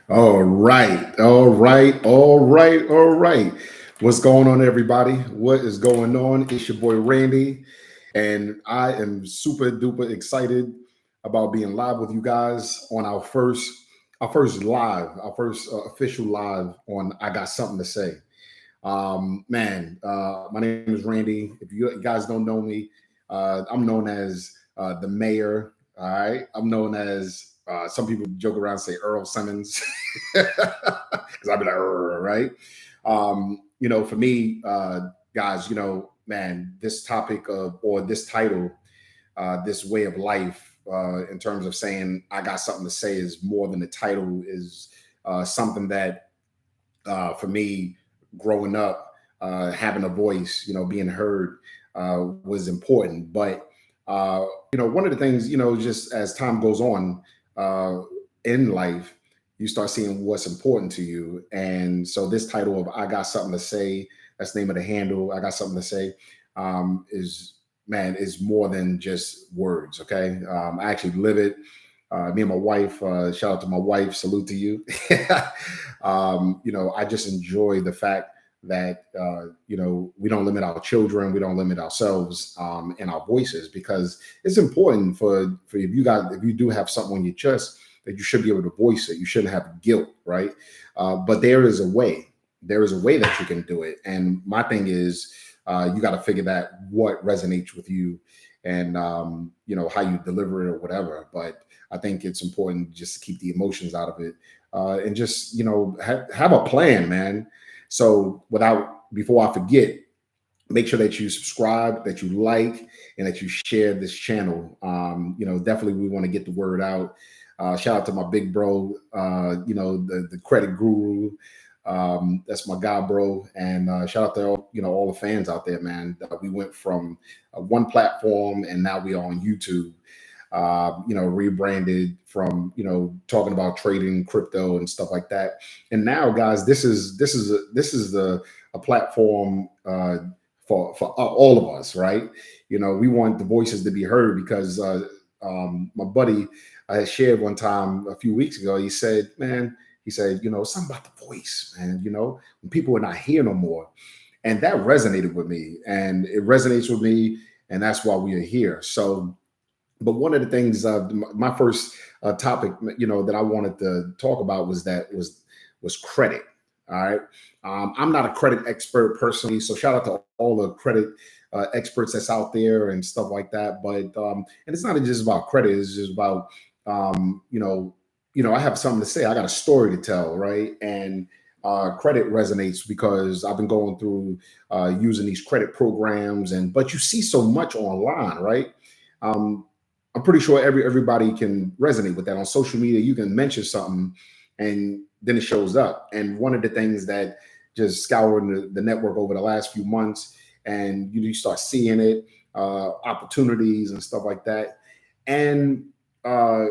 All right, all right, all right, all right. What's going on, everybody? What is going on? It's your boy Randy, and I am super duper excited about being live with you guys on our first official live on I Got Something to Say. My name is Randy. If you guys don't know me, I'm known as the mayor. All right, I'm known as some people joke around and say Earl Simmons because I'd be like, right? For me, guys, this topic of or this title, this way of life, in terms of saying I got something to say, is more than the title. Is something that for me, growing up, having a voice, being heard, was important. But one of the things, just as time goes on uh, in life, you start seeing what's important to you. And so, this title of "I Got Something to Say," that's the name of the handle. I got something to say. Is more than just words. Okay, I actually live it. Me and my wife, shout out to my wife, salute to you. I just enjoy the fact that we don't limit our children, we don't limit ourselves, and our voices, because it's important for if you do have something on your chest, that you should be able to voice it. You shouldn't have guilt, right? But there is a way that you can do it, and my thing is, you got to figure that what resonates with you, and how you deliver it or whatever. But I think it's important just to keep the emotions out of it, and just have a plan, man. So without before I forget, make sure that you subscribe, that you like, and that you share this channel. Definitely we want to get the word out. Shout out to my big bro, the credit guru. That's my guy, bro. And shout out to all the fans out there, man. We went from one platform, and now we are on YouTube. Rebranded from talking about trading crypto and stuff like that. And now, guys, this is a platform for all of us, right? We want the voices to be heard, because my buddy I had shared one time a few weeks ago. He said, "Man," he said, something about the voice, man. When people are not here no more." And that resonated with me, and it resonates with me, and that's why we are here. So, but one of the things, my first topic, that I wanted to talk about was credit. All right, I'm not a credit expert personally, so shout out to all the credit experts that's out there and stuff like that. But and it's not just about credit; it's just about I have something to say. I got a story to tell, right? And credit resonates because I've been going through using these credit programs, and but you see so much online, right? Um, I'm pretty sure everybody can resonate with that. On social media, you can mention something, and then it shows up. And one of the things that just scouring the network over the last few months, and you start seeing it, opportunities and stuff like that. And uh,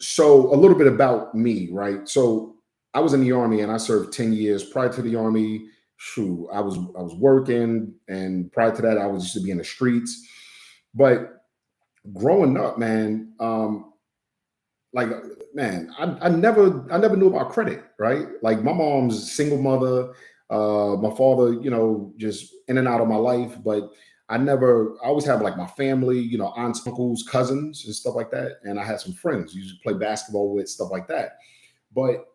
so a little bit about me, right? So I was in the army, and I served 10 years. Prior to the army, shoot, I was working, and prior to that, I was used to be in the streets. But growing up, man, like man, I never knew about credit, right? Like, my mom's a single mother, my father, just in and out of my life. But I always have like my family, aunts, uncles, cousins, and stuff like that. And I had some friends you used to play basketball with, stuff like that. But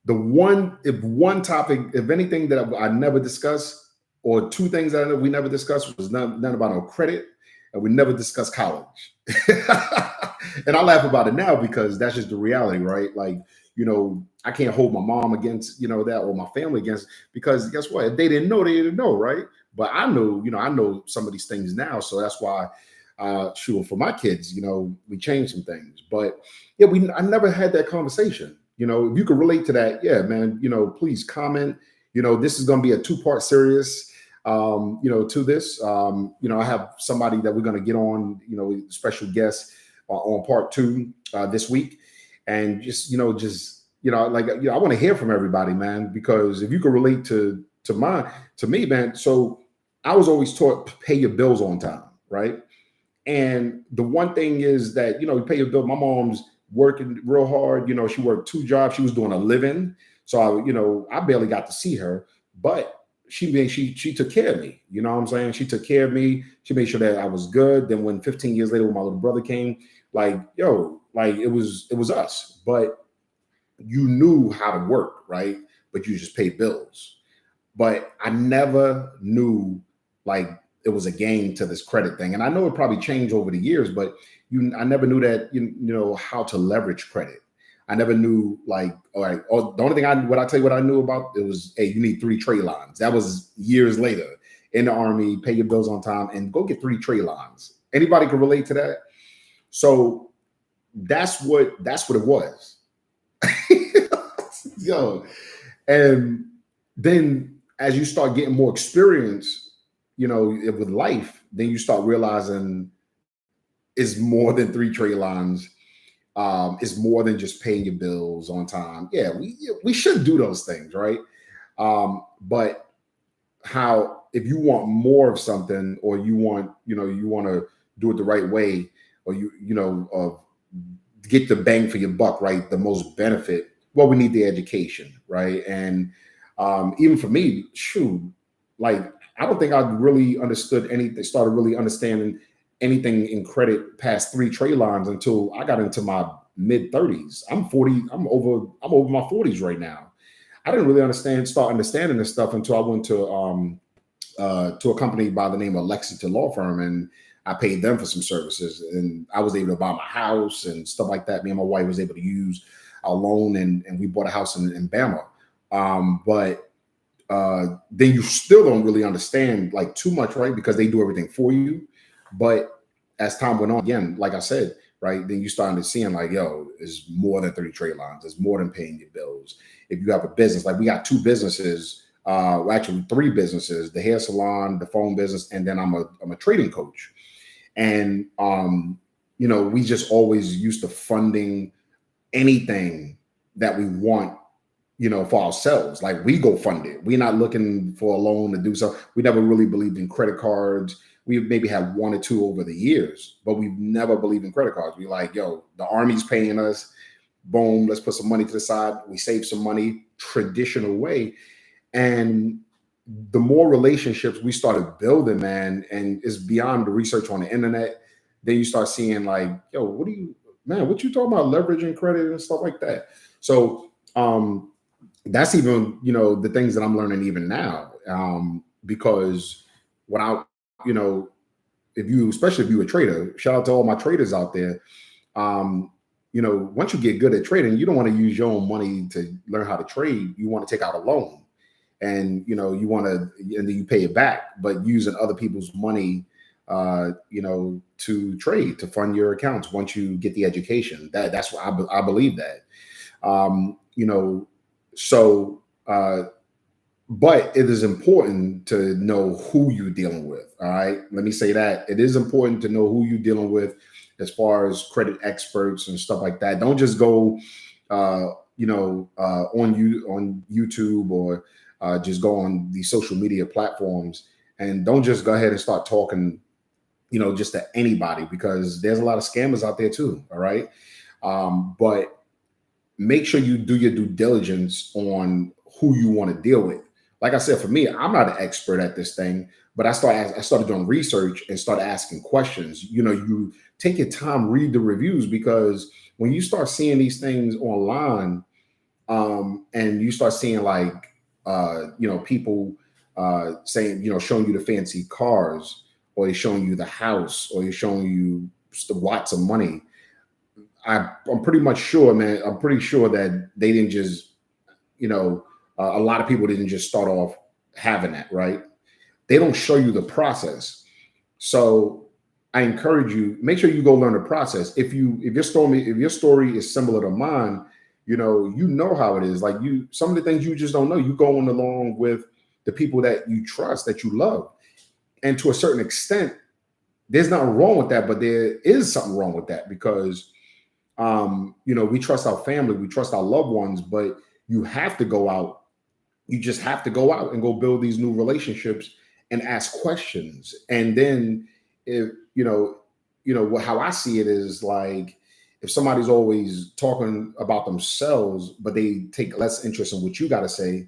if one topic, if anything that I never discussed, or two things that we never discussed, was none about no credit, and we never discussed college. And I laugh about it now because that's just the reality, right? Like, I can't hold my mom against, that, or my family against, because guess what? If they didn't know, they didn't know, right? But I know, I know some of these things now. So that's why, sure, for my kids, we changed some things. But yeah, I never had that conversation. If you could relate to that, yeah, man, please comment. This is going to be a two-part series, to this. I have somebody that we're going to get on, special guest on part two this week. And I want to hear from everybody, man, because if you can relate to me, man. So I was always taught, pay your bills on time, right? And the one thing is that, you pay your bill. My mom's working real hard. She worked two jobs. She was doing a living. So I barely got to see her, but she took care of me. You know what I'm saying? She took care of me. She made sure that I was good. Then when 15 years later, when my little brother came, like, like it was us. But you knew how to work, right? But you just paid bills. But I never knew like it was a game to this credit thing. And I know it probably changed over the years, but I never knew that how to leverage credit. I never knew like, all right, the only thing what I knew about it was, hey, you need 3 trade lines. That was years later in the Army, pay your bills on time and go get 3 trade lines. Anybody can relate to that? So that's what it was. Yo, and then as you start getting more experience, with life, then you start realizing it's more than 3 trade lines. It's more than just paying your bills on time. Yeah, we should do those things, right? But how if you want more of something, or you want to do it the right way, or get the bang for your buck, right? The most benefit. Well, we need the education, right? And even for me, shoot, like I don't think I really understood anything, started really understanding anything in credit past 3 trade lines until I got into my mid 30s. I'm 40, I'm over my 40s right now. I didn't really start understanding this stuff until I went to a company by the name of Lexington Law Firm, and I paid them for some services, and I was able to buy my house and stuff like that. Me and my wife was able to use a loan, and we bought a house in Bama. But then you still don't really understand like too much, right? Because they do everything for you. But as time went on, again, like I said, right, then you starting to seeing like, yo, it's more than 30 trade lines. It's more than paying your bills. If you have a business, like we got 2 businesses, actually 3 businesses, the hair salon, the phone business, and then I'm a trading coach. And we just always used to funding anything that we want, for ourselves. Like we go fund it. We're not looking for a loan to do so. We never really believed in credit cards. We've maybe had 1 or 2 over the years, but we've never believed in credit cards. We like, yo, the Army's paying us. Boom, let's put some money to the side. We save some money, traditional way. And the more relationships we started building, man, and it's beyond the research on the internet, then you start seeing like, yo, what you talking about leveraging credit and stuff like that. So that's even, the things that I'm learning even now. Because without, especially if you're a trader, shout out to all my traders out there. Once you get good at trading, you don't want to use your own money to learn how to trade. You want to take out a loan, and you want to, and then you pay it back, but using other people's money, to trade, to fund your accounts. Once you get the education, that's what I believe that. So, but it is important to know who you're dealing with. All right. Let me say that it is important to know who you're dealing with as far as credit experts and stuff like that. Don't just go, on YouTube, or just go on these social media platforms, and don't just go ahead and start talking, just to anybody, because there's a lot of scammers out there too. All right. But make sure you do your due diligence on who you want to deal with. Like I said, for me, I'm not an expert at this thing, but I started doing research and started asking questions. You take your time, read the reviews, because when you start seeing these things online, and you start seeing like, people saying, showing you the fancy cars, or they're showing you the house, or they're showing you lots of money. I'm pretty much sure, man. I'm pretty sure that they didn't just, a lot of people didn't just start off having that, right? They don't show you the process. So I encourage you, make sure you go learn the process. If your story is similar to mine, you know how it is. Like some of the things you just don't know. You going along with the people that you trust, that you love, and to a certain extent, there's nothing wrong with that. But there is something wrong with that, because we trust our family, we trust our loved ones, but you have to go out. You just have to go out and go build these new relationships and ask questions. And then, if how I see it is like, if somebody's always talking about themselves, but they take less interest in what you got to say,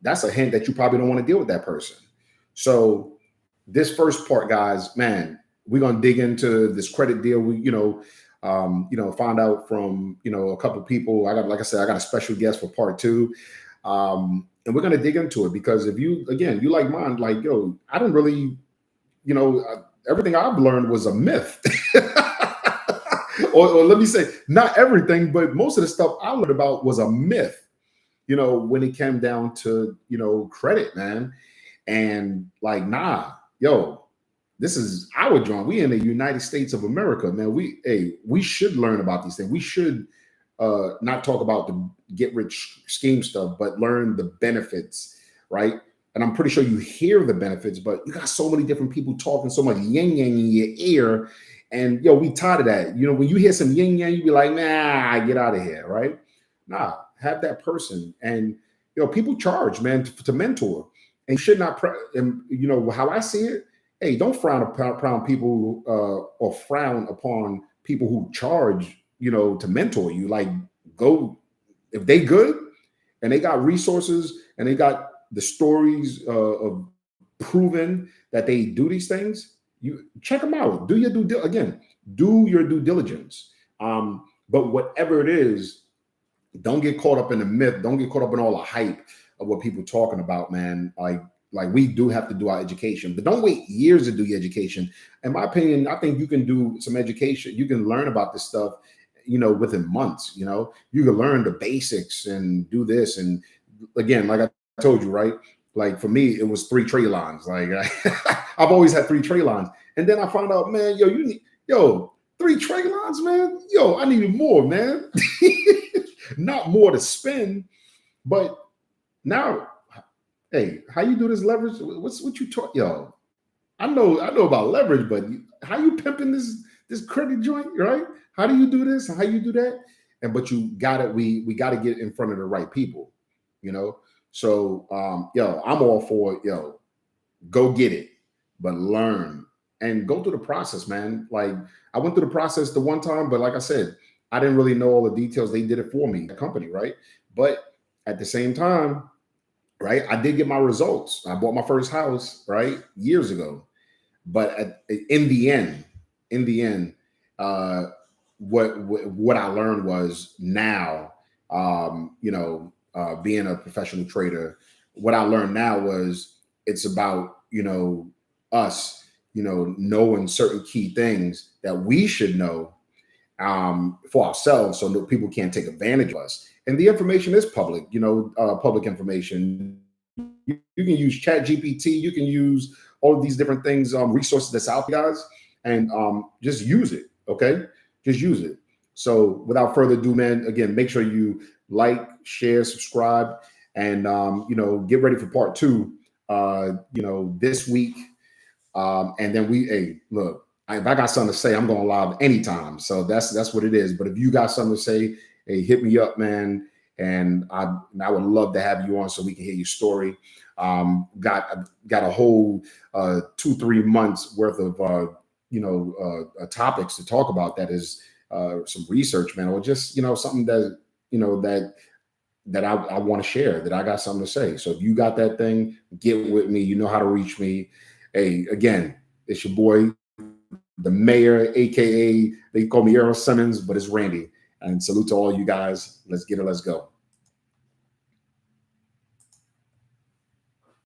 that's a hint that you probably don't want to deal with that person. So this first part, guys, man, we're gonna dig into this credit deal. We, find out from a couple of people. Like I said, I got a special guest for part two, and we're gonna dig into it because if you like mine, like I didn't really, everything I've learned was a myth. or let me say, not everything, but most of the stuff I learned about was a myth. When it came down to credit, man, and like, nah, this is our joint. We in the United States of America, man. We should learn about these things. We should not talk about the get rich scheme stuff, but learn the benefits, right? And I'm pretty sure you hear the benefits, but you got so many different people talking so much yin yang in your ear, and we tired of that. When you hear some yin yang, you be like, nah, get out of here, right? Nah, have that person, and people charge, man, to mentor, and you should not. And how I see it. Hey, don't frown upon people or frown upon people who charge, to mentor you. Like, go if they good and they got resources and they got the stories of proven that they do these things. You check them out. Do your due diligence. But whatever it is, don't get caught up in the myth. Don't get caught up in all the hype of what people talking about, man. Like we do have to do our education, but don't wait years to do your education. In my opinion, I think you can do some education. You can learn about this stuff, within months. You can learn the basics and do this. And again, like I told you, right? Like for me, it was 3 trade lines. Like I've always had 3 trade lines, and then I found out, man, you need 3 trade lines, man. I needed more, man. Not more to spend, but now. Hey, how you do this leverage? What you talk, I know about leverage, but how you pimping this credit joint, right? How do you do this? How you do that? But you got it. We got to get in front of the right people, So, I'm all for go get it, but learn and go through the process, man. Like I went through the process the one time, but like I said, I didn't really know all the details. They did it for me, the company, right? But at the same time. Right, I did get my results. I bought my first house, right, years ago. But in the end, what I learned was now, being a professional trader, what I learned now was it's about us, knowing certain key things that we should know for ourselves, so that people can't take advantage of us. And the information is public, public information. You can use Chat GPT, you can use all of these different things, resources that's out there, guys, and just use it. Okay, just use it. So without further ado, man, again, make sure you like, share, subscribe, and get ready for part 2. This week, and then look. If I got something to say, I'm going live anytime. So that's what it is. But if you got something to say, hey, hit me up, man. And I would love to have you on so we can hear your story. Got a whole 2-3 months worth of topics to talk about. That is some research, man, or just something that that I want to share. That I got something to say. So if you got that thing, get with me. You know how to reach me. Hey, again, it's your boy, the mayor, aka they call me Earl Simmons, but it's Randy. And salute to all you guys. Let's get it. Let's go.